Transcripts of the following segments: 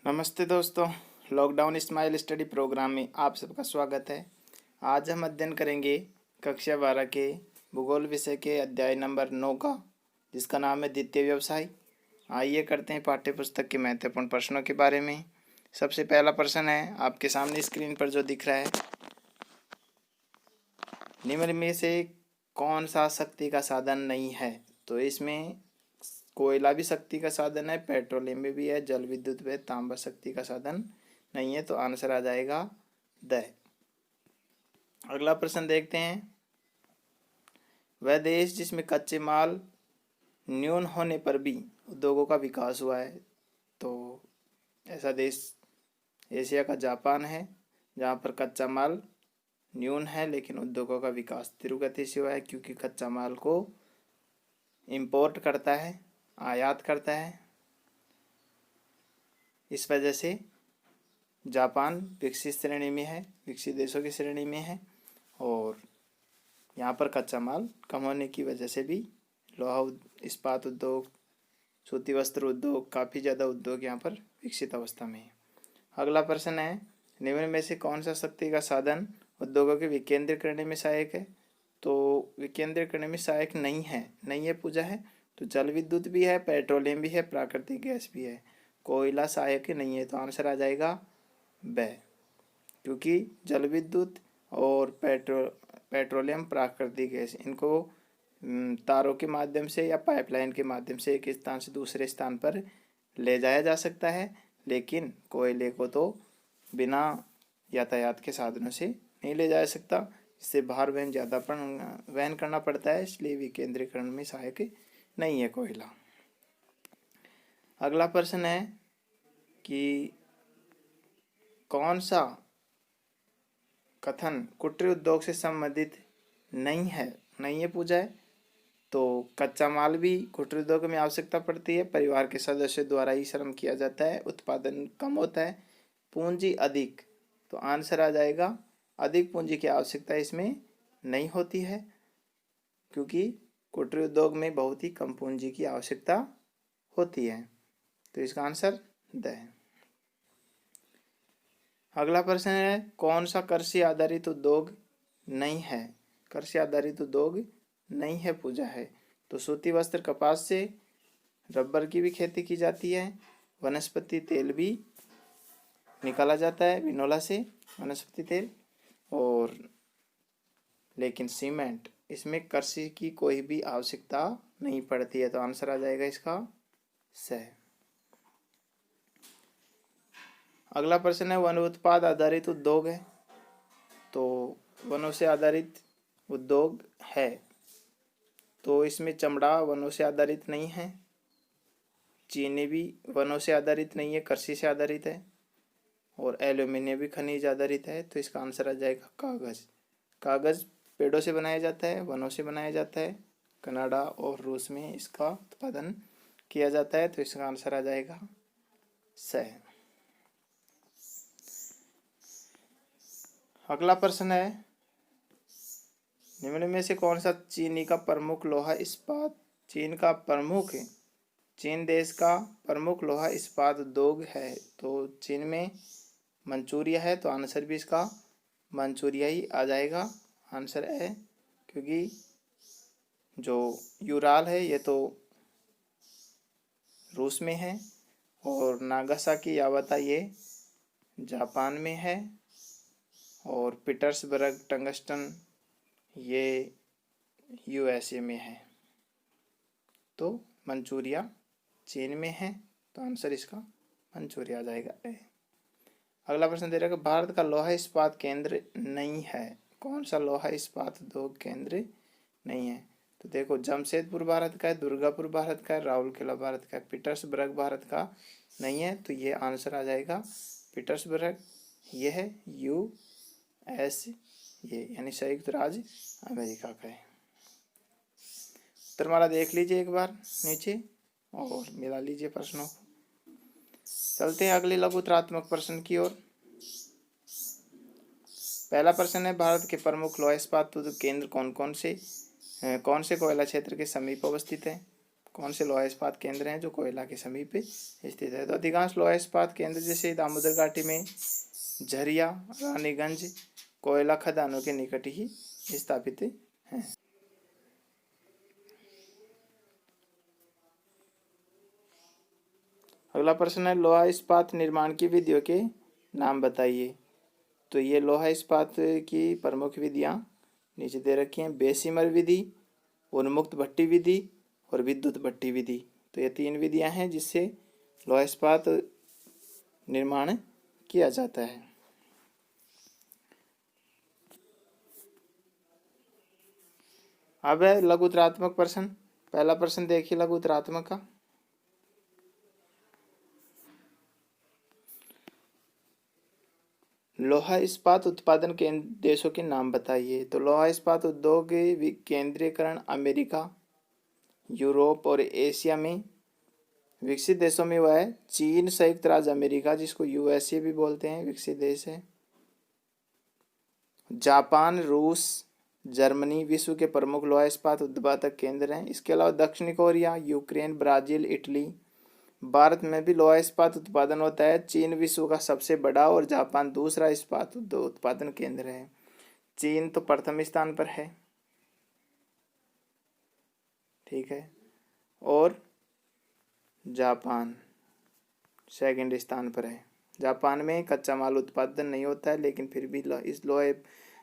नमस्ते दोस्तों, lockdown smile study programme में आप सबका स्वागत है। आज हम अध्ययन करेंगे कक्षा 12 के भूगोल विषय के अध्याय नंबर 9 का, जिसका नाम है द्वितीय व्यवसाय। आइए करते हैं पाठ्य पुस्तक के महत्वपूर्ण प्रश्नों के बारे में। सबसे पहला प्रश्न है आपके सामने स्क्रीन पर जो दिख रहा है, निम्न में से कौन सा शक्ति का साधन नहीं है? तो इसमें कोयला भी शक्ति का साधन है, पेट्रोलियम में भी है, जल विद्युत भी है, तांबा शक्ति का साधन नहीं है। तो आंसर आ जाएगा द। अगला प्रश्न देखते हैं। वह देश जिसमें कच्चे माल न्यून होने पर भी उद्योगों का विकास हुआ है, तो ऐसा देश एशिया का जापान है, जहाँ पर कच्चा माल न्यून है लेकिन उद्योगों का विकास तीव्र गति से हुआ है, क्योंकि कच्चा माल को इंपोर्ट करता है, आयात करता है। इस वजह से जापान विकसित श्रेणी में है, विकसित देशों की श्रेणी में है। और यहाँ पर कच्चा माल कम होने की वजह से भी लोहा इस्पात उद्योग, सूती वस्त्र उद्योग, काफ़ी ज़्यादा उद्योग यहाँ पर विकसित अवस्था में है। अगला प्रश्न है, निम्न में से कौन सा शक्ति का साधन उद्योगों के विकेंद्रीकरण में सहायक है? तो विकेंद्रीकरण में सहायक नहीं है पूजा है। तो जल विद्युत भी है, पेट्रोलियम भी है, प्राकृतिक गैस भी है। कोयला सहायक नहीं है, तो आंसर आ जाएगा ब, क्योंकि जल विद्युत और पेट्रोलियम, प्राकृतिक गैस, इनको तारों के माध्यम से या पाइपलाइन के माध्यम से एक स्थान से दूसरे स्थान पर ले जाया जा सकता है, लेकिन कोयले को तो बिना यातायात के साधनों से नहीं ले जा सकता। इससे भार वहन ज़्यादा वहन करना पड़ता है, इसलिए विकेंद्रीकरण में सहायक नहीं है कोयला। अगला प्रश्न है कि कौन सा कथन कुटीर उद्योग से संबंधित नहीं है पूजा है? तो कच्चा माल भी कुटीर उद्योग में आवश्यकता पड़ती है, परिवार के सदस्यों द्वारा ही श्रम किया जाता है, उत्पादन कम होता है, पूंजी अधिक। तो आंसर आ जाएगा अधिक पूंजी की आवश्यकता इसमें नहीं होती है, क्योंकि कुटीर उद्योग में बहुत ही कम पूंजी की आवश्यकता होती है। तो इसका आंसर द है। अगला प्रश्न है, कौन सा कृषि आधारित उद्योग नहीं है? कृषि आधारित उद्योग नहीं है पूजा है। तो सूती वस्त्र, कपास से, रबर की भी खेती की जाती है, वनस्पति तेल भी निकाला जाता है बिनौला से, वनस्पति तेल। और लेकिन सीमेंट, इसमें कृषि की कोई भी आवश्यकता नहीं पड़ती है। तो आंसर आ जाएगा इसका स। अगला प्रश्न है, वन उत्पाद आधारित उद्योग है। तो वनों से आधारित उद्योग है, तो इसमें चमड़ा वनों से आधारित नहीं है, चीनी भी वनों से आधारित नहीं है, कृषि से आधारित है, और एल्यूमिनियम भी खनिज आधारित है। तो इसका आंसर आ जाएगा कागज़। कागज़ पेड़ों से बनाया जाता है, वनों से बनाया जाता है। कनाडा और रूस में इसका उत्पादन किया जाता है। तो इसका आंसर आ जाएगा स। अगला प्रश्न है, निम्न में से कौन सा चीनी का प्रमुख लोहा इस्पात चीन देश का प्रमुख लोहा इस्पात उद्योग है? तो चीन में मंचूरिया है, तो आंसर भी इसका मंचूरिया ही आ जाएगा। आंसर है, क्योंकि जो यूराल है ये तो रूस में है, और नागासाकी यावता ये जापान में है, और पीटर्सबर्ग टंगस्टन ये यूएसए में है। तो मंचूरिया चीन में है, तो आंसर इसका मंचूरिया आ जाएगा ए। अगला प्रश्न दे रहा है कि भारत का लोहा इस्पात केंद्र नहीं है। कौन सा लोहा इस्पात उद्योग केंद्र नहीं है? तो देखो, जमशेदपुर भारत का है, दुर्गापुर भारत का है, राउरकेला भारत का है, पीटर्सबर्ग भारत का नहीं है। तो ये आंसर आ जाएगा पीटर्सबर्ग। ये है यूएस, ये यानी संयुक्त राज्य अमेरिका का है। उत्तरमाला देख लीजिए एक बार नीचे और मिला लीजिए प्रश्नों को। चलते हैं अगले लघुत्रात्मक प्रश्न की ओर। पहला प्रश्न है, भारत के प्रमुख लोहा इस्पात केंद्र कौन से कोयला क्षेत्र के समीप अवस्थित है? कौन से लोहा इस्पात केंद्र हैं जो कोयला के समीप स्थित है? तो अधिकांश लोहा इस्पात केंद्र जैसे दामोदर घाटी में झरिया, रानीगंज कोयला खदानों के निकट ही स्थापित हैं। अगला प्रश्न है लोहा इस्पात निर्माण की विधियों के नाम बताइए। तो ये लोहा इस्पात की प्रमुख विधियां नीचे दे रखी हैं। बेसिमर विधि, उन्मुक्त भट्टी विधि और विद्युत भट्टी विधि। तो ये 3 विधियां हैं जिससे लोहा इस्पात निर्माण किया जाता है। अब है लघु उत्तरात्मक प्रश्न। पहला प्रश्न देखिए लघु उत्तरात्मक का। लोहा इस्पात उत्पादन देशों के नाम बताइए। तो लोहा इस्पात उद्योग केंद्रीकरण अमेरिका, यूरोप और एशिया में। विकसित देशों में वह है चीन, संयुक्त राज्य अमेरिका जिसको यूएसए भी बोलते हैं, विकसित देश है। जापान, रूस, जर्मनी विश्व के प्रमुख लोहा इस्पात उत्पादक केंद्र हैं। इसके अलावा दक्षिण Korea, Ukraine, Brazil, Italy. Bharat में भी लोहा इस्पात उत्पादन होता है। चीन विश्व का सबसे बड़ा और जापान दूसरा इस्पात उत्पादन केंद्र है। चीन तो प्रथम स्थान पर है, ठीक है, और जापान सेकंड स्थान पर है। जापान में कच्चा माल उत्पादन नहीं होता है, लेकिन फिर भी इस लोहा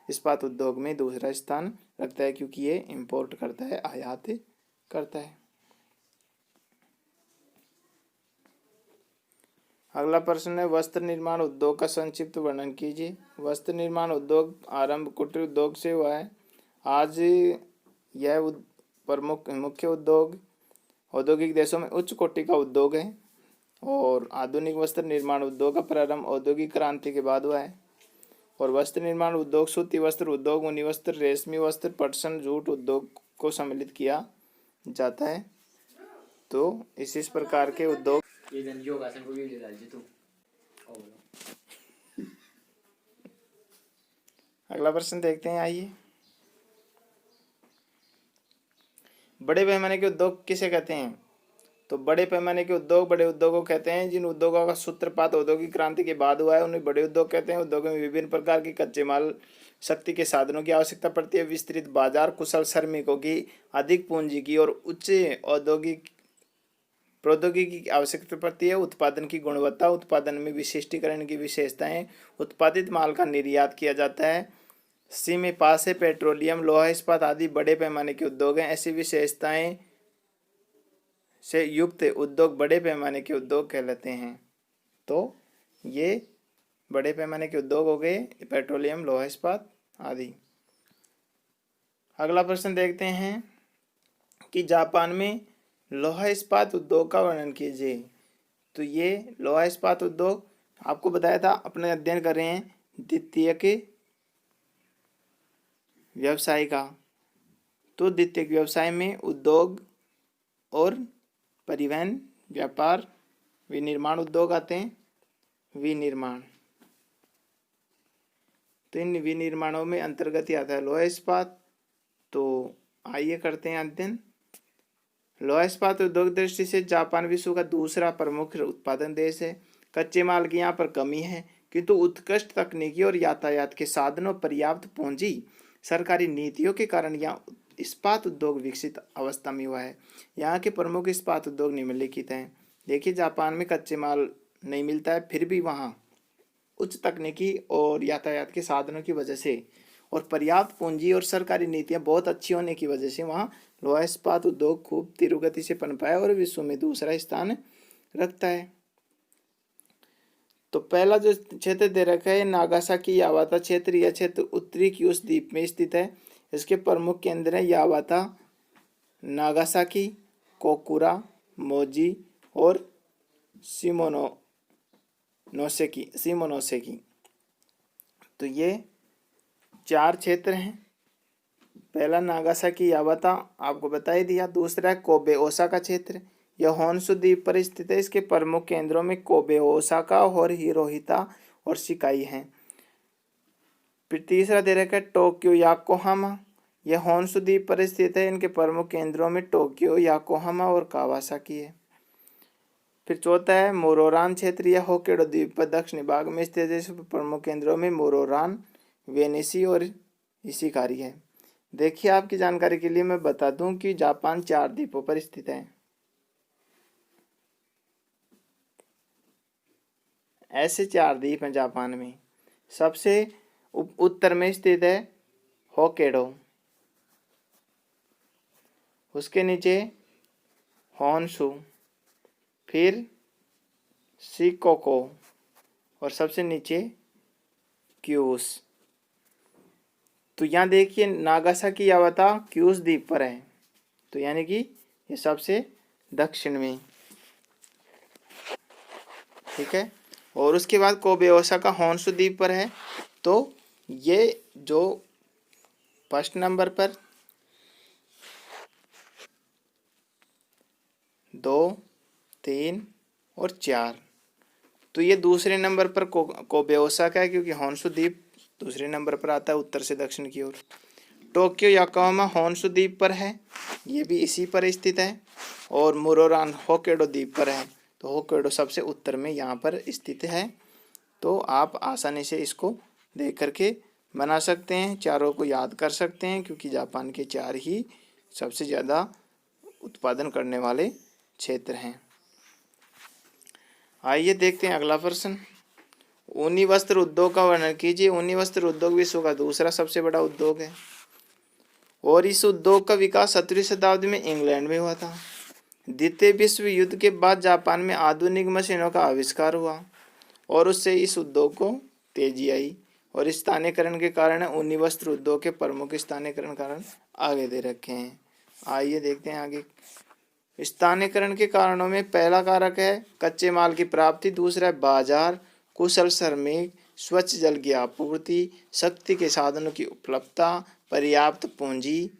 इस्पात उद्योग में दूसरा स्थान रखता है क्योंकि ये इंपोर्ट करता है, आयात करता है। अगला प्रश्न है वस्त्र निर्माण उद्योग का संक्षिप्त वर्णन कीजिए। वस्त्र निर्माण उद्योग आरंभ कुटीर उद्योग से हुआ है। आज यह प्रमुख मुख्य उद्योग औद्योगिक देशों में उच्च कोटि का उद्योग है और आधुनिक वस्त्र निर्माण उद्योग का प्रारंभ औद्योगिक क्रांति के बाद हुआ है। और वस्त्र निर्माण उद्योग सूती वस्त्र उद्योग, ऊनी वस्त्र, रेशमी वस्त्र, पटसन, जूट उद्योग को सम्मिलित किया जाता है। तो इस प्रकार के उद्योग। अगला प्रश्न देखते हैं, आइए। बड़े पैमाने के उद्योग किसे कहते हैं? तो बड़े पैमाने के उद्योग बड़े उद्योगों कहते हैं जिन उद्योगों का सूत्रपात औद्योगिक क्रांति के बाद हुआ है, उन्हें बड़े उद्योग कहते हैं। उद्योगों में विभिन्न प्रकार की कच्चे माल शक्ति के साधनों की आवश्यकता पड़ती है। विस्तृत बाजार, कुशल श्रमिकों की, अधिक पूंजी की और उच्च औद्योगिक प्रौद्योगिकी की आवश्यकता पड़ती है। उत्पादन की गुणवत्ता, उत्पादन में विशिष्टीकरण की विशेषताएं, उत्पादित माल का निर्यात किया जाता है। सी में पास है पेट्रोलियम, लोहा इस्पात आदि बड़े पैमाने के उद्योग हैं। ऐसी विशेषताएं से युक्त उद्योग बड़े पैमाने के उद्योग कहलाते हैं। तो ये बड़े पैमाने के उद्योग हो गए, पेट्रोलियम, लोहा इस्पात आदि। अगला प्रश्न देखते हैं कि जापान में लोहा इस्पात उद्योग का वर्णन कीजिए। तो ये लोहा इस्पात उद्योग आपको बताया था, अपने अध्ययन कर रहे हैं द्वितीयक व्यवसाय का। तो द्वितीयक व्यवसाय में उद्योग और परिवहन, व्यापार, विनिर्माण उद्योग आते हैं। विनिर्माण, तो इन विनिर्माणों में अंतर्गत ही आता है लोहा इस्पात। तो आइए करते हैं अध्ययन। लोहा इस्पात उद्योग दृष्टि से जापान विश्व का दूसरा प्रमुख उत्पादन देश है। कच्चे माल की यहाँ पर कमी है, किंतु उत्कृष्ट तकनीकी और यातायात के साधनों, पर्याप्त पूंजी, सरकारी नीतियों के कारण यहाँ इस्पात उद्योग विकसित अवस्था में हुआ है। यहाँ के प्रमुख इस्पात उद्योग निम्नलिखित हैं। देखिए, जापान में कच्चे माल नहीं मिलता है, फिर भी वहाँ उच्च तकनीकी और यातायात के साधनों की वजह से और पर्याप्त पूंजी और सरकारी नीतियाँ बहुत अच्छी होने की वजह से वहाँ लोहा इस्पात उद्योग खूब तीव्र गति से पनपा है और विश्व में दूसरा स्थान रखता है। तो पहला जो क्षेत्र दे रखा है नागासाकी यावाता क्षेत्र। यह क्षेत्र उत्तरी क्यूश द्वीप में स्थित है। इसके प्रमुख केंद्र हैं यावाता, नागासाकी, कोकुरा, मोजी और शिमोनोसेकी। तो ये 4 क्षेत्र हैं। पहला नागासाकी यावाता आपको बता ही दिया। दूसरा है कोबे ओसाका क्षेत्र, यह होन्शु द्वीप पर स्थित है। इसके प्रमुख केंद्रों में कोबे, ओसाका और हिरोहिता और शिकाई हैं। फिर तीसरा दे रखा है टोक्यो याकोहामा, यह होन्शु द्वीप पर स्थित है। इनके प्रमुख केंद्रों में टोक्यो, योकोहामा और कावासाकी है। फिर चौथा है मोरोरान क्षेत्र। यह होक्काइडो द्वीप पर दक्षिणी भाग में स्थित है। इसके प्रमुख केंद्रों में मोरोरान, वेनिसी और इशिकारी है। देखिए, आपकी जानकारी के लिए मैं बता दूं कि जापान 4 द्वीपों पर स्थित है। ऐसे 4 द्वीप हैं जापान में। सबसे उत्तर में स्थित है होक्काइडो, उसके नीचे होन्शु, फिर शिकोको और सबसे नीचे क्यूस। तो यहाँ देखिए नागासाकी यावाता क्यूस द्वीप पर है, तो यानी कि ये सबसे दक्षिण में, ठीक है। और उसके बाद कोबे ओसाका होन्शु द्वीप पर है। तो ये जो फर्स्ट नंबर पर 2, 3 और 4, तो ये दूसरे नंबर पर कोबे ओसाका है, क्योंकि होन्शु द्वीप दूसरे नंबर पर आता है उत्तर से दक्षिण की ओर। टोक्यो योकोहामा होन्शु द्वीप पर है, ये भी इसी पर स्थित है। और मोरोरान होक्काइडो द्वीप पर है, तो होक्काइडो सबसे उत्तर में यहाँ पर स्थित है। तो आप आसानी से इसको देख करके बना सकते हैं, चारों को याद कर सकते हैं, क्योंकि जापान के 4 ही सबसे ज़्यादा उत्पादन करने वाले क्षेत्र हैं। आइए देखते हैं अगला प्रश्न। ऊनी वस्त्र उद्योग का वर्णन कीजिए। ऊनी वस्त्र उद्योग विश्व का दूसरा सबसे बड़ा उद्योग है और इस उद्योग का विकास 17वीं शताब्दी में इंग्लैंड में हुआ था। द्वितीय विश्व युद्ध के बाद जापान में आधुनिक मशीनों का आविष्कार हुआ और उससे इस उद्योग को तेजी आई। और स्थानीयकरण के कारण ऊनी वस्त्र उद्योग के प्रमुख स्थानीयकरण कारण आगे दे रखे हैं। आइए देखते हैं आगे। स्थानीयकरण के कारणों में पहला कारक है कच्चे माल की प्राप्ति, दूसरा है बाजार, कुशल श्रमिक, स्वच्छ जल की आपूर्ति, शक्ति के साधनों की उपलब्धता, पर्याप्त पूंजी।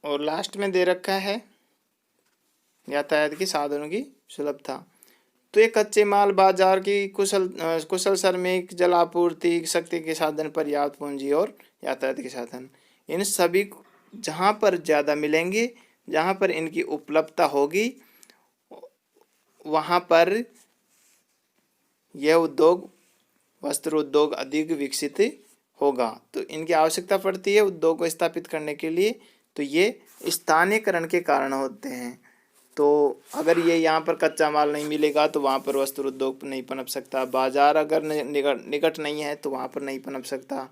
और लास्ट में दे रखा है यातायात के साधनों की सुलभता। तो ये कच्चे माल, बाजार की कुशल श्रमिक, जल आपूर्ति, शक्ति के साधन, पर्याप्त पूंजी और यातायात के साधन, इन सभी जहाँ पर ज़्यादा मिलेंगे, जहाँ पर इनकी उपलब्धता होगी, वहाँ पर यह उद्योग, वस्त्र उद्योग अधिक विकसित होगा। तो इनकी आवश्यकता पड़ती है उद्योग को स्थापित करने के लिए। तो ये स्थानीयकरण के कारण होते हैं। तो अगर ये यहाँ पर कच्चा माल नहीं मिलेगा तो वहाँ पर वस्त्र उद्योग नहीं पनप सकता। बाजार अगर निकट नहीं है तो वहाँ पर नहीं पनप सकता।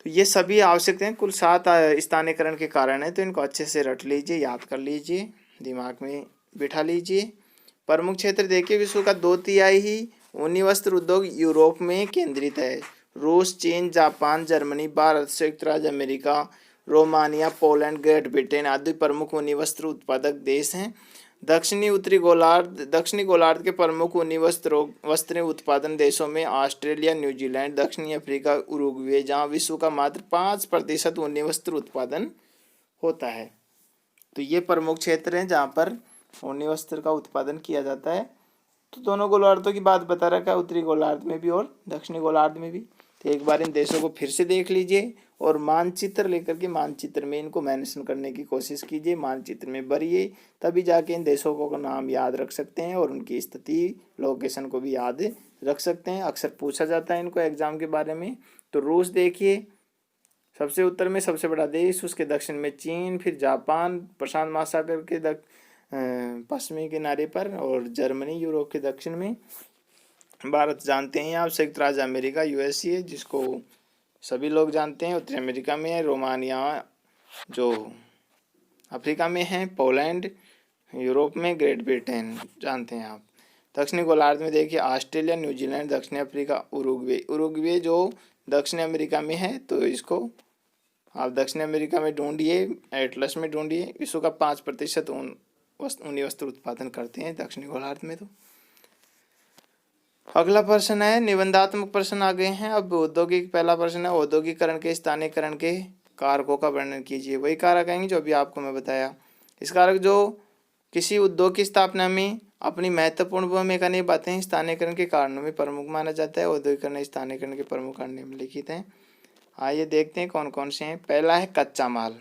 तो ये सभी आवश्यकताएं हैं, कुल 7 स्थानीयकरण के कारण है। तो इनको अच्छे से रट लीजिए, याद कर लीजिए, दिमाग में बिठा लीजिए। प्रमुख क्षेत्र देखिए, विश्व का 2/3 ही ऊनी वस्त्र उद्योग यूरोप में केंद्रित है। रूस, चीन, जापान, जर्मनी, भारत, संयुक्त राज्य America, Romania, Poland, great Britain आदि प्रमुख ऊनी वस्त्र उत्पादक देश हैं। दक्षिणी गोलार्ध के प्रमुख ऊनी वस्त्र उत्पादन देशों में ऑस्ट्रेलिया, न्यूजीलैंड, दक्षिणी अफ्रीका, उरुग्वे, जहाँ विश्व का मात्र 5% ऊनी वस्त्र उत्पादन होता है। तो ये प्रमुख क्षेत्र हैं जहाँ पर ऊनी वस्त्र का उत्पादन किया जाता है। तो दोनों गोलार्धों की बात बता रखा है, उत्तरी गोलार्ध में भी और दक्षिणी गोलार्ध में भी। तो एक बार इन देशों को फिर से देख लीजिए और मानचित्र लेकर के मानचित्र में इनको मेंशन करने की कोशिश कीजिए, मानचित्र में भरिए, तभी जाके इन देशों को नाम याद रख सकते हैं और उनकी स्थिति, लोकेशन को भी याद रख सकते हैं। अक्सर पूछा जाता है इनको एग्जाम के बारे में। तो रूस देखिए सबसे उत्तर में सबसे बड़ा देश, उसके दक्षिण में चीन, फिर जापान प्रशांत महासागर के पश्चिमी किनारे पर, और जर्मनी यूरोप के दक्षिण में। भारत जानते हैं आप, संयुक्त राज्य अमेरिका यूएसए जिसको सभी लोग जानते हैं, उत्तरी अमेरिका में है, रोमानिया जो अफ्रीका में है, पोलैंड यूरोप में, ग्रेट ब्रिटेन जानते हैं आप। दक्षिणी गोलार्ध में देखिए ऑस्ट्रेलिया, न्यूजीलैंड, दक्षिण अफ्रीका, उरुग्वे जो दक्षिण अमेरिका में है। तो इसको आप दक्षिण अमेरिका में ढूंढिए, एटलस में ढूंढिए। विश्व का 5% ऊनी वस्त्र उत्पादन करते हैं दक्षिणी गोलार्ध में। तो अगला प्रश्न है, निबंधात्मक प्रश्न आ गए हैं। अब औद्योगिक पहला प्रश्न है, औद्योगिकरण के स्थानीयकरण के कारकों का वर्णन कीजिए। वही कारक आएंगे जो अभी आपको मैं बताया। इस कारक जो किसी उद्योग की स्थापना में अपनी महत्वपूर्ण भूमिका निभाते हैं। स्थानीयकरण के कारणों में प्रमुख माना जाता है। औद्योगिकरण स्थानीयकरण के प्रमुख कारण निम्नलिखित हैं। आइए देखते हैं कौन कौन से हैं। पहला है कच्चा माल।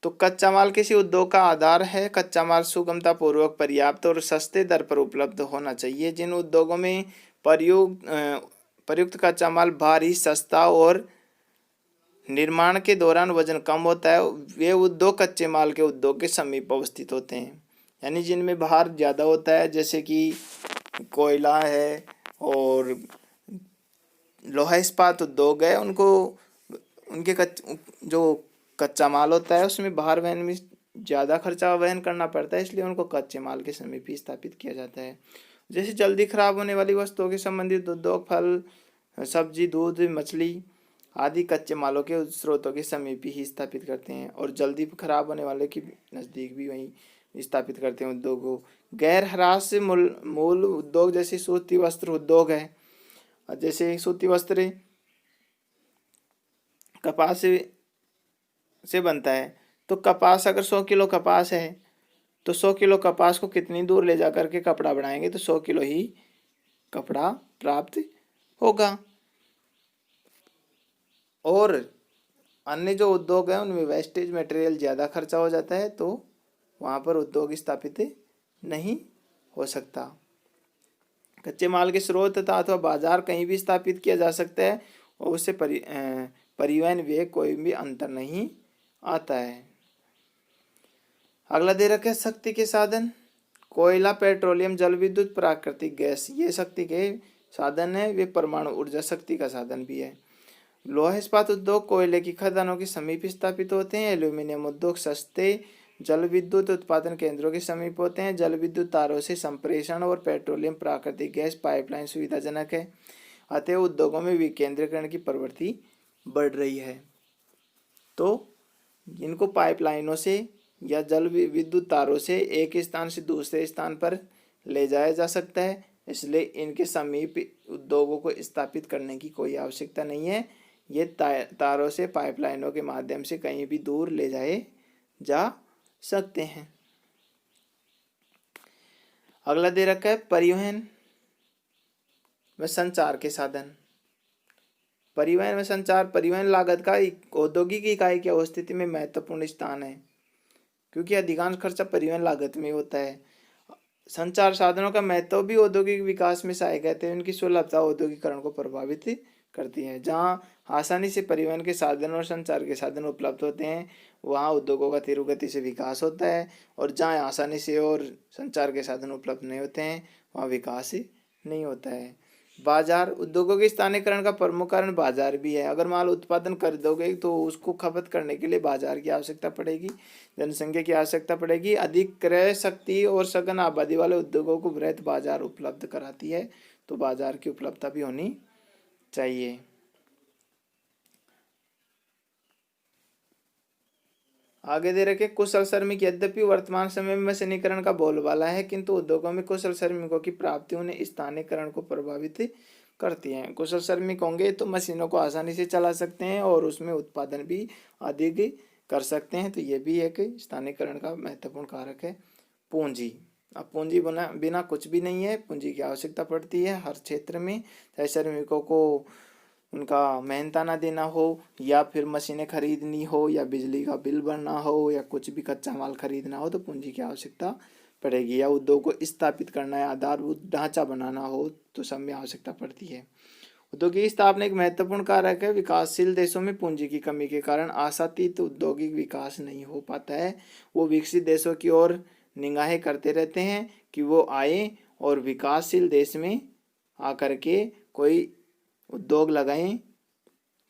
तो कच्चा माल किसी उद्योग का आधार है। कच्चा माल सुगमता पूर्वक, पर्याप्त और सस्ते दर पर उपलब्ध होना चाहिए। जिन उद्योगों में प्रयुक्त कच्चा माल भारी, सस्ता और निर्माण के दौरान वजन कम होता है, वे उद्योग कच्चे माल के उद्योग के समीप अवस्थित होते हैं। यानी जिनमें भार ज़्यादा होता है, जैसे कि कोयला है और लोहा इस्पात उद्योग है, उनको उनके जो कच्चा माल होता है उसमें भार वहन में ज़्यादा खर्चा वहन करना पड़ता है, इसलिए उनको कच्चे माल के समीप ही स्थापित किया जाता है। जैसे जल्दी खराब होने वाली वस्तुओं के संबंधित उद्योग, फल, सब्जी, दूध, मछली आदि कच्चे मालों के स्रोतों के समीप ही स्थापित करते हैं, और जल्दी खराब होने वाले के नज़दीक भी वहीं स्थापित करते हैं उद्योगों। गैर ह्रास मूल उद्योग जैसे सूती वस्त्र उद्योग है, जैसे सूती वस्त्र कपास से बनता है। तो कपास अगर 100 किलो कपास है तो 100 किलो कपास को कितनी दूर ले जा करके कपड़ा बनाएंगे तो 100 किलो ही कपड़ा प्राप्त होगा। और अन्य जो उद्योग हैं उनमें वेस्टेज मटेरियल ज़्यादा खर्चा हो जाता है, तो वहाँ पर उद्योग स्थापित नहीं हो सकता। कच्चे माल के स्रोत तथा अथवा बाजार कहीं भी स्थापित किया जा सकता है और उससे परिवहन व्यय कोई भी अंतर नहीं आता है। अगला दे रखा है शक्ति के साधन। कोयला, पेट्रोलियम, जल विद्युत, प्राकृतिक गैस ये शक्ति के साधन है। वे परमाणु ऊर्जा शक्ति का साधन भी है। लोहा इस्पात उद्योग कोयले की खदानों के समीप स्थापित होते हैं। एल्यूमिनियम उद्योग सस्ते जल विद्युत उत्पादन केंद्रों के समीप होते हैं। जल विद्युत तारों से संप्रेषण और पेट्रोलियम, प्राकृतिक गैस पाइपलाइन सुविधाजनक है। अतः उद्योगों में विकेंद्रीकरण की प्रवृत्ति बढ़ रही है, तो इनको पाइपलाइनों से या जल विद्युत तारों से एक स्थान से दूसरे स्थान पर ले जाया जा सकता है, इसलिए इनके समीप उद्योगों को स्थापित करने की कोई आवश्यकता नहीं है। ये तारों से, पाइपलाइनों के माध्यम से कहीं भी दूर ले जाए जा सकते हैं। अगला दे रखा है परिवहन व संचार के साधन। परिवहन व संचार परिवहन लागत का औद्योगिक इकाई की अवस्थिति में महत्वपूर्ण स्थान है, क्योंकि अधिकांश खर्चा परिवहन लागत में होता है। संचार साधनों का महत्व भी औद्योगिक विकास में सहायक है। उनकी सुलभता औद्योगिकरण को प्रभावित करती है। जहाँ आसानी से परिवहन के साधन और संचार के साधन उपलब्ध होते हैं, वहाँ उद्योगों का तीव्र गति से विकास होता है, और जहाँ आसानी से और संचार के साधन उपलब्ध नहीं होते हैं, वहाँ विकास नहीं होता है। बाजार, उद्योगों के स्थानीयकरण का प्रमुख कारण बाजार भी है। अगर माल उत्पादन कर दोगे तो उसको खपत करने के लिए बाजार की आवश्यकता पड़ेगी, जनसंख्या की आवश्यकता पड़ेगी। अधिक क्रय शक्ति और सघन आबादी वाले उद्योगों को वृहत बाजार उपलब्ध कराती है, तो बाजार की उपलब्धता भी होनी चाहिए। आगे दे रखे कुशल श्रमिक। यद्यपि वर्तमान समय में मशीनीकरण का बोलबाला है, किंतु उद्योगों में कुशल श्रमिकों की प्राप्ति उन्हें स्थानीयकरण को प्रभावित करती है। कुशल श्रमिक होंगे तो मशीनों को आसानी से चला सकते हैं और उसमें उत्पादन भी अधिक कर सकते हैं, तो ये भी एक स्थानीयकरण का महत्वपूर्ण कारक है। पूंजी, अब पूंजी बिना कुछ भी नहीं है। पूंजी की आवश्यकता पड़ती है हर क्षेत्र में, चाहे श्रमिकों को उनका मेहनताना देना हो, या फिर मशीनें खरीदनी हो, या बिजली का बिल भरना हो, या कुछ भी कच्चा माल खरीदना हो, तो पूंजी की आवश्यकता पड़ेगी। या उद्योग को स्थापित करना है, आधारभूत ढांचा बनाना हो, तो सब में आवश्यकता पड़ती है। उद्योग की स्थापना एक महत्वपूर्ण कारक है। विकासशील देशों में पूंजी की कमी के कारण आशातीत औद्योगिक विकास नहीं हो पाता है। वो विकसित देशों की ओर निगाहें करते रहते हैं कि वो आए और विकासशील देश में आकर के कोई उद्योग लगाएं,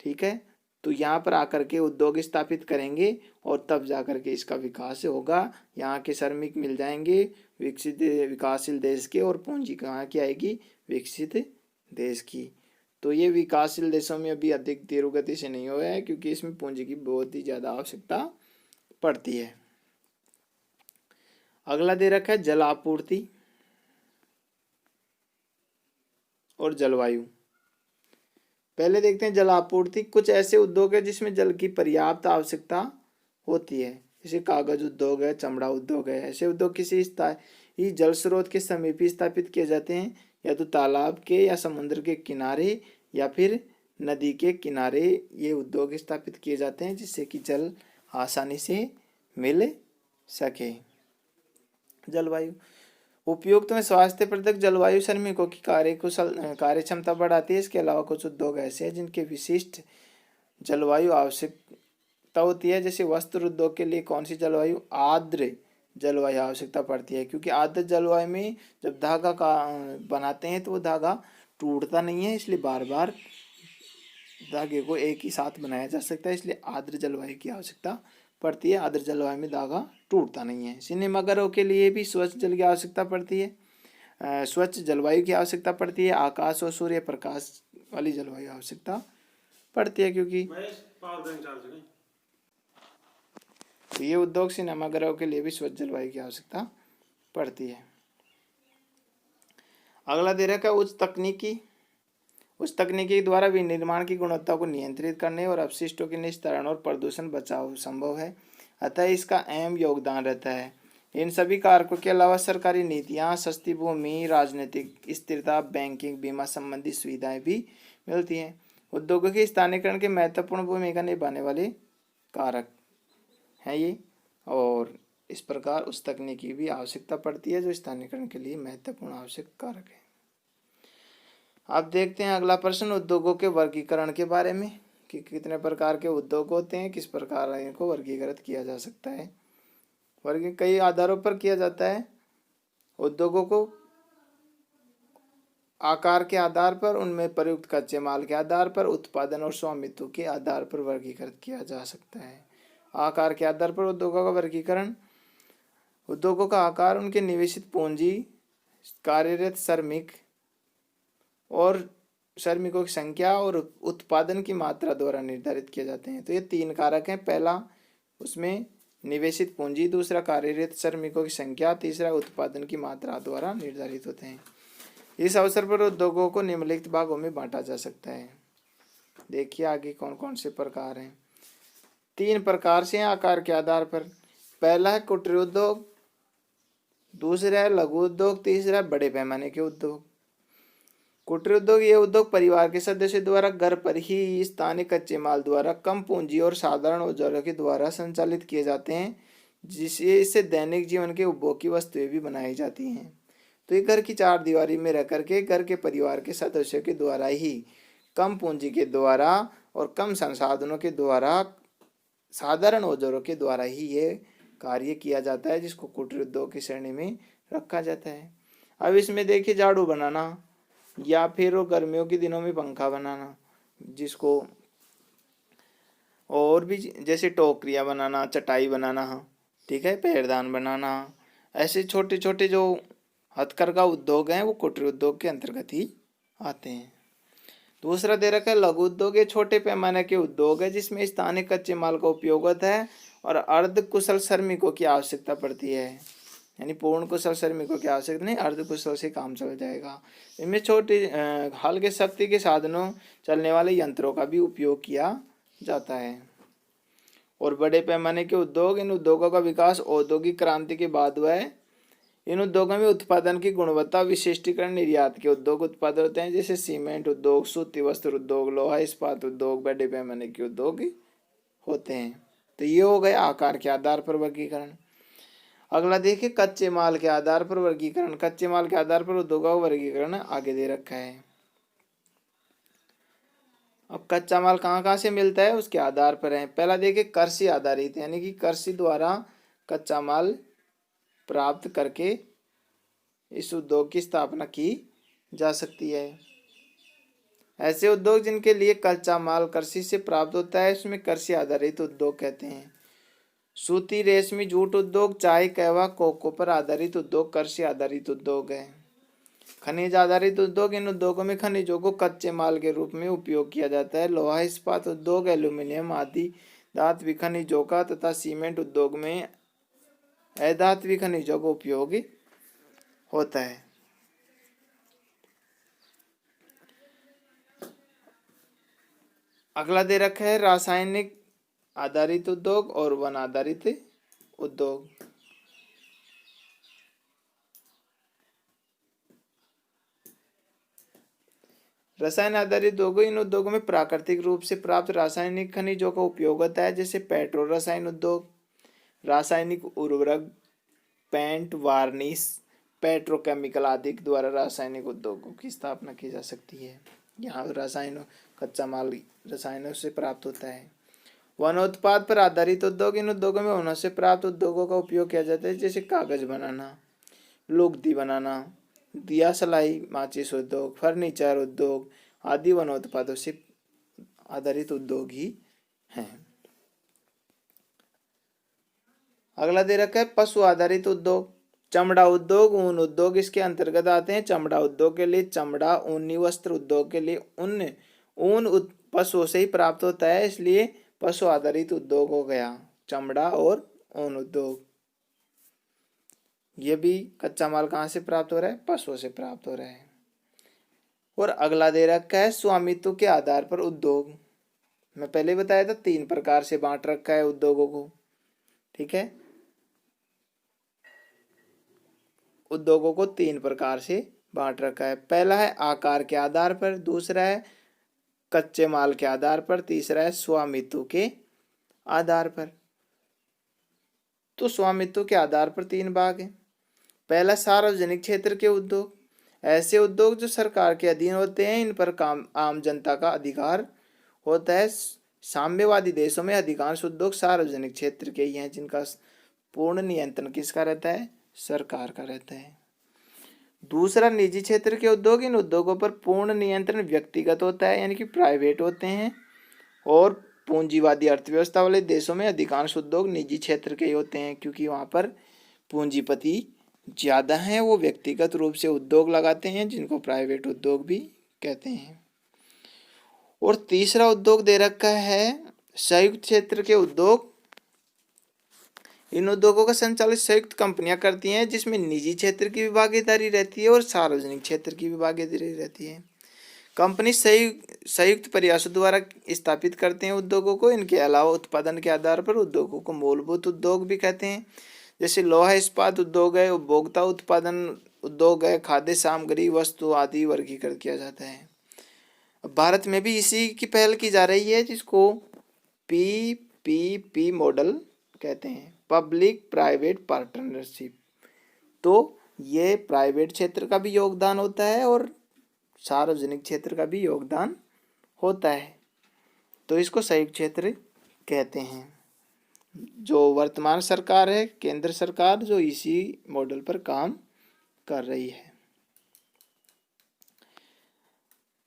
ठीक है, तो यहाँ पर आकर के उद्योग स्थापित करेंगे और तब जाकर के इसका विकास होगा। यहाँ के श्रमिक मिल जाएंगे विकसित विकासशील देश के, और पूंजी कहाँ की आएगी, विकसित देश की। तो ये विकासशील देशों में अभी अधिक तीव्र गति से नहीं हुआ है, क्योंकि इसमें पूंजी की बहुत ही ज़्यादा आवश्यकता पड़ती है। अगला दे रखा है जल आपूर्ति और जलवायु। पहले देखते हैं जल आपूर्ति। कुछ ऐसे उद्योग है जिसमें जल की पर्याप्त आवश्यकता होती है। जैसे कागज उद्योग है, चमड़ा उद्योग है। ऐसे उद्योग किसी स्थायी जल स्रोत के समीप ही स्थापित किए जाते हैं, या तो तालाब के या समुद्र के किनारे या फिर नदी के किनारे ये उद्योग स्थापित किए जाते हैं, जिससे कि जल आसानी से मिल सके। जलवायु उपयुक्त में स्वास्थ्यप्रदक जलवायु श्रमिकों की कार्य क्षमता बढ़ाती है। इसके अलावा कुछ उद्योग ऐसे हैं जिनके विशिष्ट जलवायु आवश्यकता होती है। जैसे वस्त्र उद्योग के लिए कौन सी जलवायु? आर्द्र जलवायु आवश्यकता पड़ती है, क्योंकि आर्द्र जलवायु में जब धागा का बनाते हैं तो वो धागा टूटता नहीं है, इसलिए बार बार धागे को एक ही साथ बनाया जा सकता है, इसलिए आर्द्र जलवायु की आवश्यकता पड़ती है। आर्द्र जलवायु में धागा टूटता नहीं है। सिनेमाघरों के लिए भी स्वच्छ जल की आवश्यकता पड़ती है, स्वच्छ जलवायु की आवश्यकता पड़ती है। आकाश और सूर्य प्रकाश वाली जलवायु आवश्यकता पड़ती है, क्योंकि तो ये उद्योग सिनेमाघरों के लिए भी स्वच्छ जलवायु की आवश्यकता पड़ती है। अगला दे रखा है उच्च तकनीकी। उस तकनीकी द्वारा विनिर्माण की गुणवत्ता को नियंत्रित करने और अपशिष्टों के निस्तारण और प्रदूषण बचाव संभव है, अतः इसका अहम योगदान रहता है। इन सभी कारकों के अलावा सरकारी नीतियाँ, सस्ती भूमि, राजनीतिक स्थिरता, बैंकिंग, बीमा संबंधी सुविधाएं भी मिलती हैं। उद्योगों के स्थानीयकरण के महत्वपूर्ण भूमिका निभाने वाले कारक हैं ये, और इस प्रकार उस तकनीकी की भी आवश्यकता पड़ती है जो स्थानीयकरण के लिए महत्वपूर्ण आवश्यक कारक है। अब देखते हैं अगला प्रश्न उद्योगों के वर्गीकरण के बारे में, कि कितने प्रकार के उद्योग होते हैं, किस प्रकार इनको वर्गीकृत किया जा सकता है। वर्ग कई आधारों पर किया जाता है। उद्योगों को आकार के आधार पर, उनमें प्रयुक्त कच्चे माल के आधार पर, उत्पादन और स्वामित्व के आधार पर वर्गीकृत किया जा सकता है। आकार के आधार पर उद्योगों का वर्गीकरण। उद्योगों का आकार उनके निवेशित पूंजी, कार्यरत श्रमिक और श्रमिकों की संख्या और उत्पादन की मात्रा द्वारा निर्धारित किए जाते हैं। तो ये तीन कारक हैं। पहला उसमें निवेशित पूंजी, दूसरा कार्यरत श्रमिकों की संख्या, तीसरा उत्पादन की मात्रा द्वारा निर्धारित होते हैं। इस अवसर पर उद्योगों को निम्नलिखित भागों में बांटा जा सकता है। देखिए आगे कौन कौन से प्रकार हैं। तीन प्रकार से आकार के आधार पर। पहला है कुटीर उद्योग, दूसरा है लघु उद्योग, तीसरा है बड़े पैमाने के उद्योग। कुटीर उद्योग ये उद्योग परिवार के सदस्यों द्वारा घर पर ही स्थानीय कच्चे माल द्वारा कम पूंजी और साधारण औजारों के द्वारा संचालित किए जाते हैं, इससे दैनिक जीवन के उपभोग की वस्तुएं भी बनाई जाती हैं। तो ये घर की चार दीवारी में रह करके घर के परिवार के सदस्यों के द्वारा ही कम पूंजी के द्वारा और कम संसाधनों के द्वारा, साधारण औजारों के द्वारा ही ये कार्य किया जाता है, जिसको कुटीर उद्योग की श्रेणी में रखा जाता है। अब इसमें देखिए झाड़ू बनाना, या फिर वो गर्मियों के दिनों में पंखा बनाना, जिसको और भी जैसे टोकरियाँ बनाना, चटाई बनाना, ठीक है, पैरदान बनाना, ऐसे छोटे छोटे जो हथकरघा उद्योग हैं वो कुटीर उद्योग के अंतर्गत ही आते हैं। दूसरा दे रखा है लघु उद्योग। ये छोटे पैमाने के उद्योग है जिसमें स्थानीय कच्चे माल का उपयोग होता है और अर्ध कुशल श्रमिकों की आवश्यकता पड़ती है, यानी पूर्ण कुशल श्रमिकों की आवश्यकता नहीं, अर्ध कुशल से काम चल जाएगा। इनमें छोटे हल्के शक्ति के साधनों, चलने वाले यंत्रों का भी उपयोग किया जाता है। और बड़े पैमाने के उद्योग, इन उद्योगों का विकास औद्योगिक क्रांति के बाद हुआ है। इन उद्योगों में उत्पादन की गुणवत्ता, विशिष्टीकरण, निर्यात के उद्योग उत्पाद होते हैं, जैसे सीमेंट उद्योग, सूती वस्त्र उद्योग, लोहा इस्पात उद्योग बड़े पैमाने के उद्योग होते हैं। तो ये हो गया आकार के आधार पर वर्गीकरण। अगला देखिए कच्चे माल के आधार पर वर्गीकरण। कच्चे माल के आधार पर उद्योगों का वर्गीकरण आगे दे रखा है। अब कच्चा माल कहाँ कहाँ से मिलता है उसके आधार पर है। पहला देखिए कृषि आधारित, यानी कि कृषि द्वारा कच्चा माल प्राप्त करके इस उद्योग की स्थापना की जा सकती है। ऐसे उद्योग जिनके लिए कच्चा माल कृषि से प्राप्त होता है इसमें कृषि आधारित उद्योग कहते हैं। सूती, रेशमी, जूट उद्योग, चाय, कहवा, कोको पर आधारित उद्योग कृषि आधारित उद्योग है। खनिज आधारित उद्योग, इन उद्योगों में खनिजों को कच्चे माल के रूप में उपयोग किया जाता है। लोहा इस्पात उद्योग, एल्यूमिनियम आदि धात्विक खनिजों का तथा सीमेंट उद्योग में अधात्विक खनिजों का उपयोग होता है। अगला दे रखा है रासायनिक आधारित उद्योग और वन आधारित उद्योग। रसायन आधारित उद्योग, इन उद्योगों में प्राकृतिक रूप से प्राप्त रासायनिक खनिजों का उपयोग होता है, जैसे पेट्रो रसायन उद्योग, रासायनिक उर्वरक, पेंट, वार्निश, पेट्रोकेमिकल आदि द्वारा रासायनिक उद्योगों की स्थापना की जा सकती है। यहाँ रसायनों कच्चा माल रसायनों से प्राप्त होता है। वनोत्पाद पर आधारित उद्योग, इन उद्योगों में वनों से प्राप्त उद्योगों का उपयोग किया जाता है, जैसे कागज बनाना, लुगदी बनाना, दिया सलाई, माचिस उद्योग, फर्नीचर उद्योग आदि वनोत्पादों से आधारित उद्योग ही हैं। अगला दे रखा है पशु आधारित उद्योग। चमड़ा उद्योग, ऊन उद्योग इसके अंतर्गत आते हैं। चमड़ा उद्योग के लिए चमड़ा, ऊनी वस्त्र उद्योग के लिए ऊन पशुओं से ही प्राप्त होता है, इसलिए पशु आधारित उद्योग हो गया चमड़ा और ऊन उद्योग। ये भी कच्चा माल कहाँ से प्राप्त हो रहा है? पशुओं से प्राप्त हो रहा है। और अगला दे रखा है स्वामित्व के आधार पर उद्योग। मैं पहले बताया था 3 प्रकार से बांट रखा है उद्योगों को, ठीक है। उद्योगों को 3 प्रकार से बांट रखा है। पहला है आकार के आधार पर, दूसरा है कच्चे माल के आधार पर, तीसरा है स्वामित्व के आधार पर। तो स्वामित्व के आधार पर 3 भाग हैं। पहला सार्वजनिक क्षेत्र के उद्योग, ऐसे उद्योग जो सरकार के अधीन होते हैं, इन पर काम आम जनता का अधिकार होता है। साम्यवादी देशों में अधिकांश उद्योग सार्वजनिक क्षेत्र के ही हैं, जिनका पूर्ण नियंत्रण किसका रहता है? सरकार का रहता है। दूसरा निजी क्षेत्र के उद्योग, इन उद्योगों पर पूर्ण नियंत्रण व्यक्तिगत होता है, यानी कि प्राइवेट होते हैं। और पूंजीवादी अर्थव्यवस्था वाले देशों में अधिकांश उद्योग निजी क्षेत्र के ही होते हैं, क्योंकि वहाँ पर पूंजीपति ज़्यादा हैं, वो व्यक्तिगत रूप से उद्योग लगाते हैं, जिनको प्राइवेट उद्योग भी कहते हैं। और तीसरा उद्योग दे रखा है संयुक्त क्षेत्र के उद्योग। इन उद्योगों का संचालित संयुक्त कंपनियां करती हैं, जिसमें निजी क्षेत्र की भी भागीदारी रहती है और सार्वजनिक क्षेत्र की भी भागीदारी रहती है। कंपनी संयुक्त प्रयासों द्वारा स्थापित करते हैं उद्योगों को। इनके अलावा उत्पादन के आधार पर उद्योगों को मूलभूत उद्योग भी कहते हैं, जैसे लोहा इस्पात उद्योग है, उपभोक्ता उत्पादन उद्योग है, खाद्य सामग्री वस्तु आदि वर्गीकृत किया जाता है। भारत में भी इसी की पहल की जा रही है, जिसको PPP मॉडल कहते हैं, पब्लिक प्राइवेट पार्टनरशिप। तो ये प्राइवेट क्षेत्र का भी योगदान होता है और सार्वजनिक क्षेत्र का भी योगदान होता है, तो इसको संयुक्त क्षेत्र कहते हैं। जो वर्तमान सरकार है, केंद्र सरकार, जो इसी मॉडल पर काम कर रही है।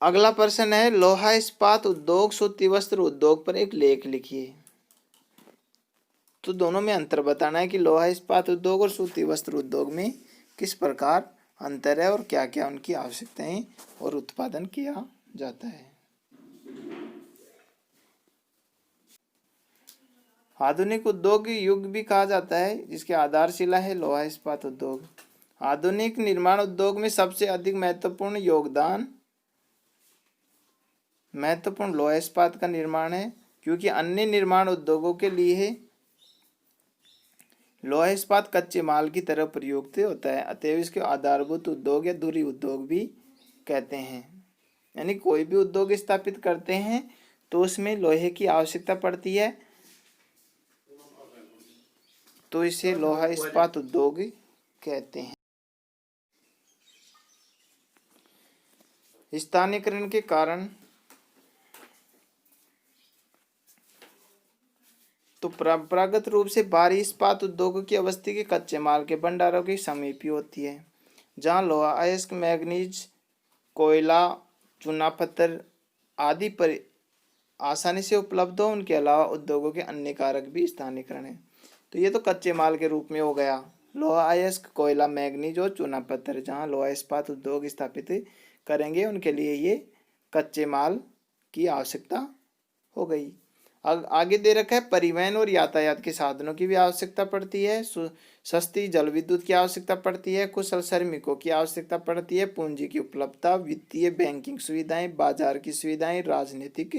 अगला प्रश्न है लोहा इस्पात उद्योग सूती वस्त्र उद्योग पर एक लेख लिखिए। तो दोनों में अंतर बताना है कि लोहा इस्पात उद्योग और सूती वस्त्र उद्योग में किस प्रकार अंतर है और क्या क्या उनकी आवश्यकताएं और उत्पादन किया जाता है। आधुनिक उद्योग युग भी कहा जाता है, जिसकी आधारशिला है लोहा इस्पात उद्योग। आधुनिक निर्माण उद्योग में सबसे अधिक महत्वपूर्ण लोहा इस्पात का निर्माण है, क्योंकि अन्य निर्माण उद्योगों के लिए लोहा इस्पात कच्चे माल की तरह प्रयुक्त होता है, अतएव इसके आधारभूत उद्योग या धुरी उद्योग भी कहते हैं। यानी कोई भी उद्योग स्थापित करते हैं तो उसमें लोहे की आवश्यकता पड़ती है, तो इसे लोहा इस्पात उद्योग कहते हैं। स्थानीयकरण के कारण तो परंपरागत रूप से भारी इस्पात उद्योगों की अवस्थी के कच्चे माल के भंडारों की समीप ही होती है, जहां लोहा, अयस्क, मैग्नीज, कोयला, चूना पत्थर आदि पर आसानी से उपलब्ध हो। उनके अलावा उद्योगों के अन्य कारक भी स्थानीयकरण है। तो ये तो कच्चे माल के रूप में हो गया, लोहा, अयस्क, कोयला, मैग्नीज और चूना पत्थर। जहाँ लोहा इस्पात उद्योग स्थापित करेंगे उनके लिए ये कच्चे माल की आवश्यकता हो गई। आगे दे रखा है परिवहन और यातायात के साधनों की भी आवश्यकता पड़ती है, सस्ती जल विद्युत की आवश्यकता पड़ती है, कुशल श्रमिकों की आवश्यकता पड़ती है, पूंजी की उपलब्धता, वित्तीय बैंकिंग सुविधाएं, बाजार की सुविधाएं, राजनीतिक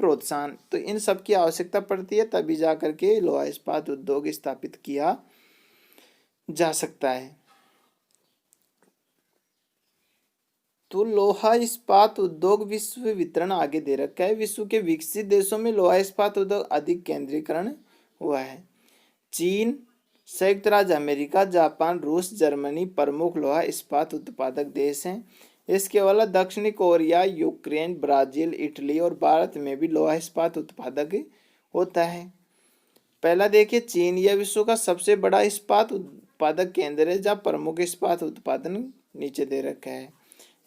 प्रोत्साहन। तो इन सब की आवश्यकता पड़ती है, तभी जा करके लोहा इस्पात उद्योग स्थापित किया जा सकता है। तो लोहा इस्पात उद्योग विश्व वितरण आगे दे रखा है। विश्व के विकसित देशों में लोहा इस्पात उद्योग अधिक केंद्रीकरण हुआ है। चीन, संयुक्त राज्य अमेरिका, जापान, रूस, जर्मनी प्रमुख लोहा इस्पात उत्पादक देश हैं। इसके अलावा दक्षिणी कोरिया, यूक्रेन, ब्राजील, इटली और भारत में भी लोहा इस्पात उत्पादक होता है। पहला देखिए, चीन यह विश्व का सबसे बड़ा इस्पात उत्पादक केंद्र है, जहाँ प्रमुख इस्पात उत्पादन नीचे दे रखा है।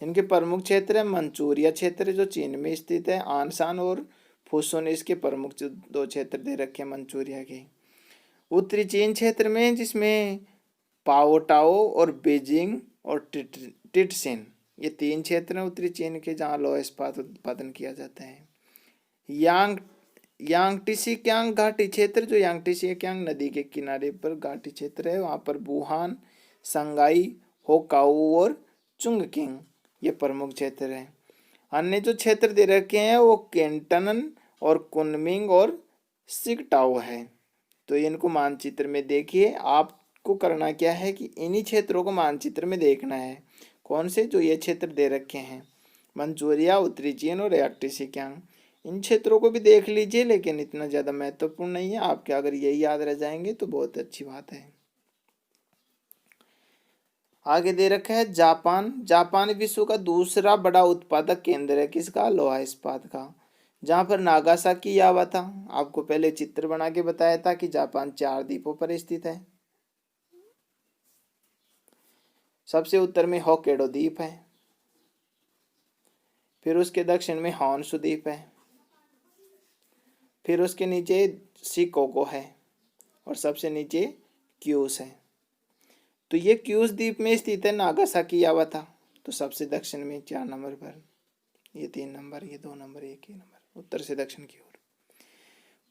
इनके प्रमुख क्षेत्र है मंचूरिया क्षेत्र जो चीन में स्थित है, आनसान और फुसुन इसके प्रमुख दो क्षेत्र दे रखे हैं मंचूरिया के। उत्तरी चीन क्षेत्र में जिसमें पाओटाओ और बीजिंग और टिटसिन ये 3 क्षेत्र हैं उत्तरी चीन के, जहाँ लोहा इस्पात उत्पादन किया जाता है। यांगटीसी क्यांग घाटी क्षेत्र जो यांगटीसी क्यांग नदी के किनारे पर घाटी क्षेत्र है, वहाँ पर वुहान, संगाई, होकाऊ और चुंगकिंग ये प्रमुख क्षेत्र हैं। अन्य जो क्षेत्र दे रखे हैं वो केंटन और कुनमिंग और सिकटाओ है। तो इनको मानचित्र में देखिए। आपको करना क्या है कि इन्हीं क्षेत्रों को मानचित्र में देखना है। कौन से? जो ये क्षेत्र दे रखे हैं, मंचूरिया, उत्तरी चीन और यांगटीसी क्यांग। इन क्षेत्रों को भी देख लीजिए, लेकिन इतना ज़्यादा महत्वपूर्ण नहीं है। आपके अगर यही याद रह जाएंगे तो बहुत अच्छी बात है। आगे दे रखा है जापान। जापान विश्व का दूसरा बड़ा उत्पादक केंद्र है किसका? लोहा इस्पात का, जहाँ पर नागासाकी यावा था। आपको पहले चित्र बना के बताया था कि जापान 4 द्वीपों पर स्थित है। सबसे उत्तर में होक्काइडो द्वीप है, फिर उसके दक्षिण में होन्शु द्वीप है, फिर उसके नीचे शिकोको है और सबसे नीचे क्यूस है। तो ये क्यूस द्वीप में स्थित है नागासाकी यावा था। तो सबसे दक्षिण में 4 नंबर पर, ये 3 नंबर, ये 2 नंबर, 1 नंबर, उत्तर से दक्षिण की ओर।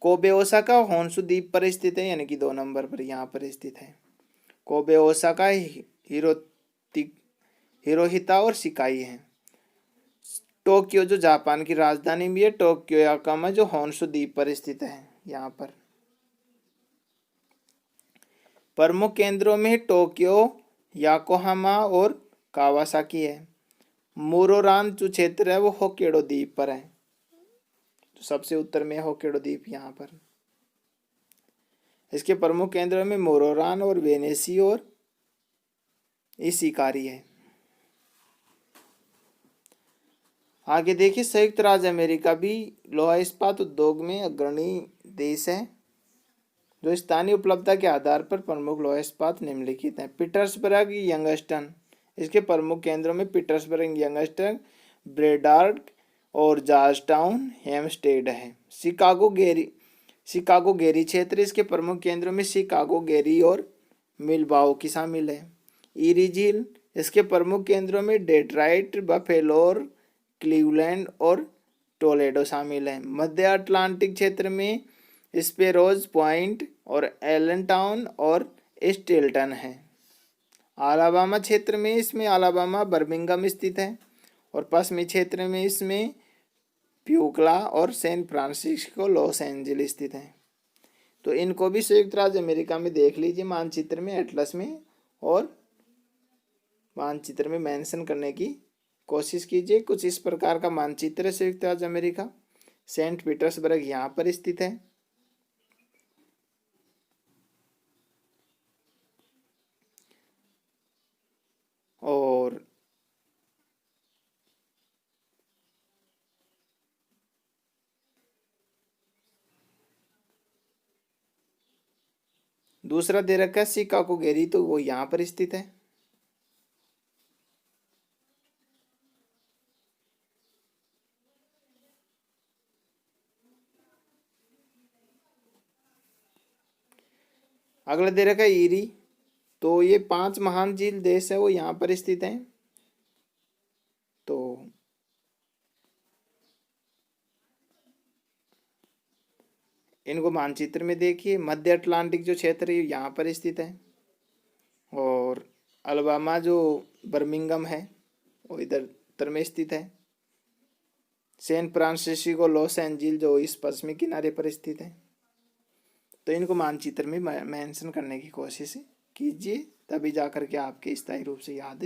कोबे ओसाका होन्शु द्वीप पर स्थित है, यानी कि 2 नंबर पर यहाँ पर स्थित है। कोबे ओसाका हिरोहिता और शिकाई है। टोक्यो जो जापान की राजधानी भी है, टोक्यो याकामा जो होन्शु द्वीप पर स्थित है। यहाँ पर प्रमुख केंद्रों में टोक्यो, याकोहामा और कावासाकी है। मोरोरान जो क्षेत्र है वो होक्काइडो द्वीप पर है। तो सबसे उत्तर में होक्काइडो द्वीप यहाँ पर। इसके प्रमुख केंद्रों में मोरोरान और वेनेसी और इशिकारी है। आगे देखिए, संयुक्त राज्य अमेरिका भी लोहा इस्पात उद्योग में अग्रणी देश है। जो स्थानीय उपलब्धता के आधार पर प्रमुख लोहा इस्पात निम्नलिखित हैं। पीटर्सबर्ग, यंगस्टन, इसके प्रमुख केंद्रों में पीटर्सबर्ग, यंगस्टन, ब्रेडार्ड और जॉर्जटाउन, हेम्पस्टेड है। शिकागो गेरी क्षेत्र, इसके प्रमुख केंद्रों में शिकागो, गेरी और मिलवाउकी शामिल है। ईरी झील, इसके प्रमुख केंद्रों में डेट्रॉइट, बफेलो और क्लीवलैंड और टोलेडो शामिल है। मध्य अटलांटिक क्षेत्र में स्पेरोज पॉइंट और एलनटाउन और स्टिल्टन है। अलाबामा क्षेत्र में इसमें अलाबामा, बर्मिंघम स्थित है और पश्चिमी क्षेत्र में इसमें प्यूक्ला और सैन फ्रांसिस्को, लॉस एंजलिस स्थित है। तो इनको भी संयुक्त राज्य अमेरिका में देख लीजिए मानचित्र में, एटलस में, और मानचित्र में मेंशन करने की कोशिश कीजिए। कुछ इस प्रकार का मानचित्र है संयुक्त राज्य अमेरिका। सेंट पीटर्सबर्ग यहाँ पर स्थित है। और दूसरा दे रखा है शिकागो गेरी, तो वो यहाँ पर स्थित है। अगला दे रखा है ईरी, तो ये 5 महान झील देश है वो यहाँ पर स्थित हैं। तो इनको मानचित्र में देखिए। मध्य अटलांटिक जो क्षेत्र है यहाँ पर स्थित है और अलाबामा जो बर्मिंघम है वो इधर उत्तर में स्थित है। सैन फ्रांसिस्को, लॉस एंजिल जो इस पश्चिमी किनारे पर स्थित है। तो इनको मानचित्र में मेंशन करने की कोशिश कीजिए, तभी जाकर के आपके स्थायी रूप से याद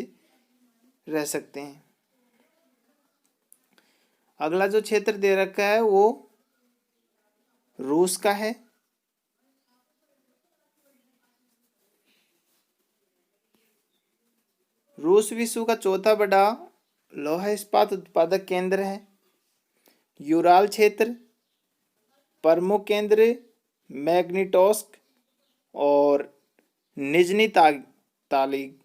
रह सकते हैं। अगला जो क्षेत्र दे रखा है वो रूस का है। रूस विश्व का चौथा बड़ा लोहा इस्पात उत्पादक केंद्र है। यूराल क्षेत्र, प्रमुख केंद्र मैग्निटोस्क और निजनी तालिक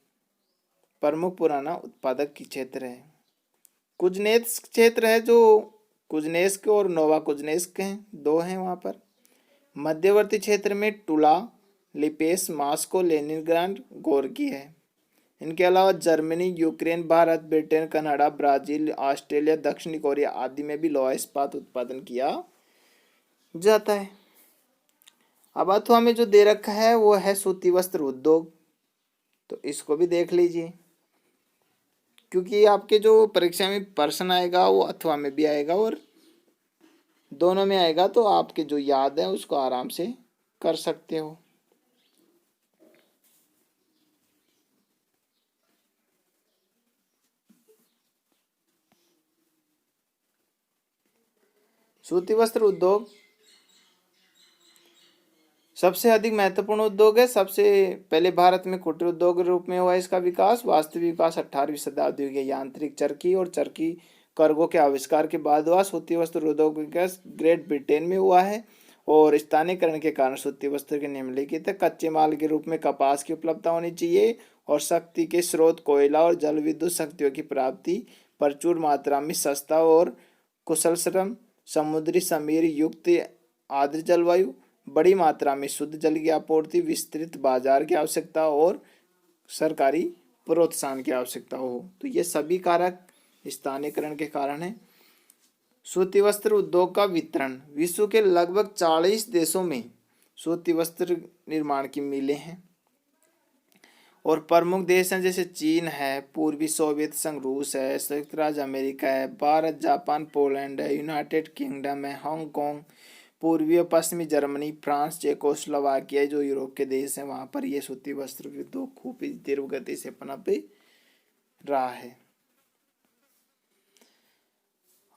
प्रमुख पुराना उत्पादक की क्षेत्र है। कुजनेत्स्क क्षेत्र है जो कुजनेस्क और नोवा कुजनेस्क हैं, दो हैं वहाँ पर। मध्यवर्ती क्षेत्र में टुला, लिपेस, मास्को, लेनिनग्राड, गोर्की है। इनके अलावा Germany, Ukraine, Bharat, Britain, Canada, Brazil, Australia, दक्षिणी कोरिया आदि में भी लोहा इस्पात उत्पादन किया जाता है। अब अथवा में जो दे रखा है वो है सूती वस्त्र उद्योग, तो इसको भी देख लीजिए, क्योंकि आपके जो परीक्षा में प्रश्न आएगा वो अथवा में भी आएगा और दोनों में आएगा, तो आपके जो याद है उसको आराम से कर सकते हो। सूती वस्त्र उद्योग सबसे अधिक महत्वपूर्ण उद्योग है। सबसे पहले भारत में कुटीर उद्योग के रूप में हुआ इसका विकास। वास्तविक विकास 18वीं शताब्दी के यांत्रिक चरखी और चरखी करघों के आविष्कार के बाद हुआ। सूती वस्त्र उद्योग का विकास ग्रेट ब्रिटेन में हुआ है और स्थानीयकरण के कारण सूती वस्त्र के निम्नलिखित है। कच्चे माल के रूप में कपास की उपलब्धता होनी चाहिए और शक्ति के स्रोत कोयला और जल विद्युत शक्तियों की प्राप्ति, प्रचुर मात्रा में सस्ता और कुशल श्रम, समुद्री समीर युक्त आर्द्र जलवायु, बड़ी मात्रा में शुद्ध जल की आपूर्ति, विस्तृत बाजार की आवश्यकता और सरकारी प्रोत्साहन की आवश्यकता हो। तो ये सभी कारक स्थानीयकरण के कारण है। सूती वस्त्र उद्योग का वितरण। विश्व के लगभग 40 देशों में सूती वस्त्र निर्माण की मिलें हैं और प्रमुख देश हैं जैसे चीन है, पूर्वी सोवियत संघ रूस है, संयुक्त राज्य अमेरिका है, भारत, जापान, पोलैंड है, यूनाइटेड किंगडम है, हांगकांग, पूर्वी और पश्चिमी जर्मनी, फ्रांस, चेकोस्लोवाकिया जो यूरोप के देश हैं, वहाँ पर ये सूती वस्त्र उद्योग खूब तीव्र गति से पनप रहा है।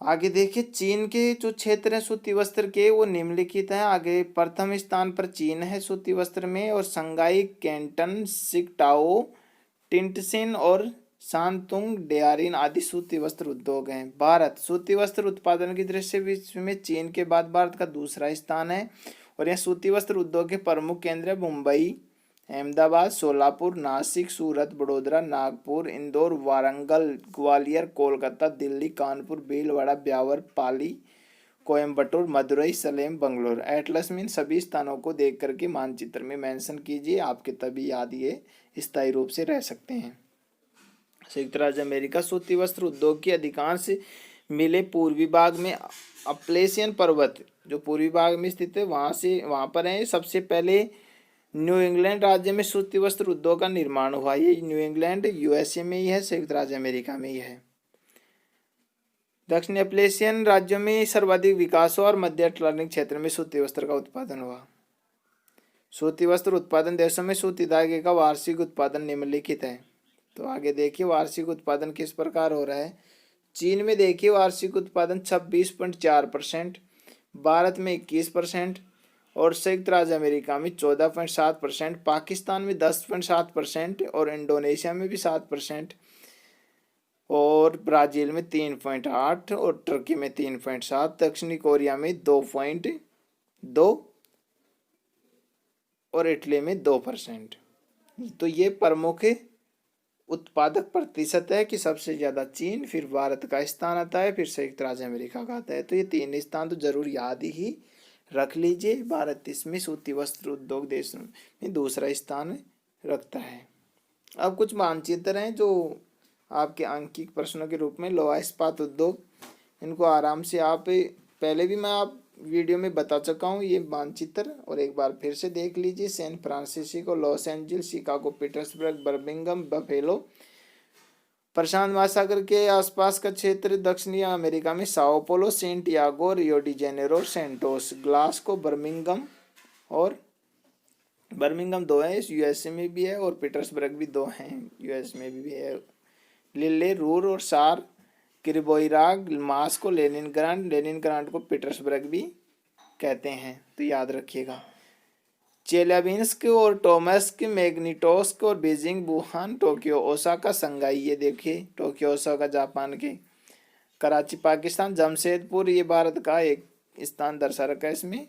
आगे देखिए, चीन के जो क्षेत्र हैं सूती वस्त्र के वो निम्नलिखित हैं। आगे प्रथम स्थान पर चीन है सूती वस्त्र में, और संगाई, कैंटन, सिकटाओ, टिंटसिन और शांतुंग, डेयरिन आदि सूती वस्त्र उद्योग हैं। भारत सूती वस्त्र उत्पादन की दृष्टि से विश्व में चीन के बाद भारत का दूसरा स्थान है और यह सूती वस्त्र उद्योग के प्रमुख केंद्र है मुंबई, अहमदाबाद, सोलापुर, नासिक, सूरत, बड़ोदरा, नागपुर, इंदौर, वारंगल, ग्वालियर, कोलकाता, दिल्ली, कानपुर, भीलवाड़ा, ब्यावर, पाली, कोयम्बटूर, मदुरई, सलेम, बंगलोर। एटलस में इन सभी स्थानों को देख करके मानचित्र में मेंशन कीजिए, आपके तभी याद ये स्थायी रूप से रह सकते हैं। संयुक्त राज्य अमेरिका सूती वस्त्र उद्योग की अधिकांश मिलें पूर्वी भाग में अपलेशियन पर्वत जो पूर्वी भाग में स्थित है वहाँ पर है। सबसे पहले न्यू इंग्लैंड राज्य में सूती वस्त्र उद्योग का निर्माण हुआ। ये न्यू इंग्लैंड यूएसए में ही है, संयुक्त राज्य अमेरिका में ही है। दक्षिण एप्लेशियन राज्यों में सर्वाधिक विकास हुआ और मध्य अटलांटिक क्षेत्र में सूती वस्त्र का उत्पादन हुआ। सूती वस्त्र उत्पादन देशों में सूती धागे का वार्षिक उत्पादन निम्नलिखित है। तो आगे देखिए वार्षिक उत्पादन किस प्रकार हो रहा है। चीन में देखिए वार्षिक उत्पादन 26.4%, भारत में 21% और संयुक्त राज्य अमेरिका में 14.7%, पाकिस्तान में 10.7% और इंडोनेशिया में भी 7% और ब्राज़ील में 3.8 और टर्की में 3.7, दक्षिणी कोरिया में 2.2 और इटली में 2%। तो ये प्रमुख उत्पादक प्रतिशत है कि सबसे ज़्यादा चीन, फिर भारत का स्थान आता है, फिर संयुक्त राज्य अमेरिका का आता है। तो ये 3 स्थान तो जरूर याद ही रख लीजिए। भारत इसमें सूती वस्त्र उद्योग देशों में दूसरा स्थान रखता है। अब कुछ मानचित्र हैं जो आपके अंकित प्रश्नों के रूप में लोहा इस्पात उद्योग, इनको आराम से आप पहले भी मैं आप वीडियो में बता चुका हूँ ये मानचित्र, और एक बार फिर से देख लीजिए। San Francisco, Los Angeles, Chicago, Petersburg, Birmingham, Buffalo, प्रशांत महासागर के आसपास का क्षेत्र दक्षिणी अमेरिका में Sao Paulo, Santiago, Rio de Janeiro, Santos, Glasgow, Birmingham दो है, यूएसए में भी है, और पीटर्सबर्ग भी दो हैं, यूएस में भी है। लिल्ले, रूर और सार, किरबोइराग, मास्को, लेनिनग्राड को पीटर्सबर्ग भी कहते हैं, तो याद रखिएगा। चेल्याबिंस्क और टोमस्क, मैग्निटोस्क और Beijing, Wuhan, Tokyo, Osaka, Sangai, ये देखिए टोक्यो ओसाका जापान के। कराची पाकिस्तान, जमशेदपुर ये भारत का एक स्थान दर्शा रखा है इसमें।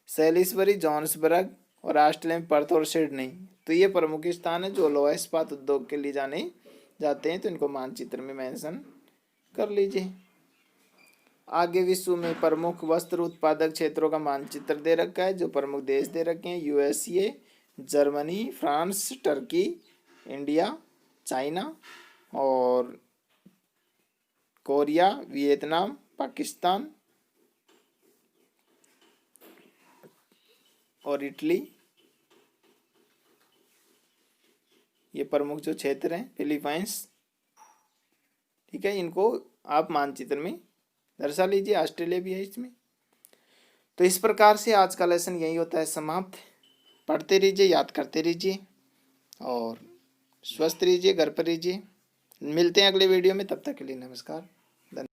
सैलिसबरी, जोहान्सबर्ग, और ऑस्ट्रेलिया में पर्थ और सिडनी, तो ये प्रमुख स्थान है जो लोहा इस्पात उद्योग के लिए जाते हैं, तो इनको मानचित्र में मेंशन कर लीजिए। आगे विश्व में प्रमुख वस्त्र उत्पादक क्षेत्रों का मानचित्र दे रखा है, जो प्रमुख देश दे रखे हैं, USA, Germany, France, Turkey, India, China और कोरिया, वियतनाम, पाकिस्तान और इटली, ये प्रमुख जो क्षेत्र हैं, फिलीपाइंस, ठीक है, इनको आप मानचित्र में दर्शा लीजिए। ऑस्ट्रेलिया भी है इसमें। तो इस प्रकार से आज का लेसन यही होता है समाप्त। पढ़ते रहिए, याद करते रहिए और स्वस्थ रहिए, घर पर रहिए। मिलते हैं अगले वीडियो में, तब तक के लिए नमस्कार।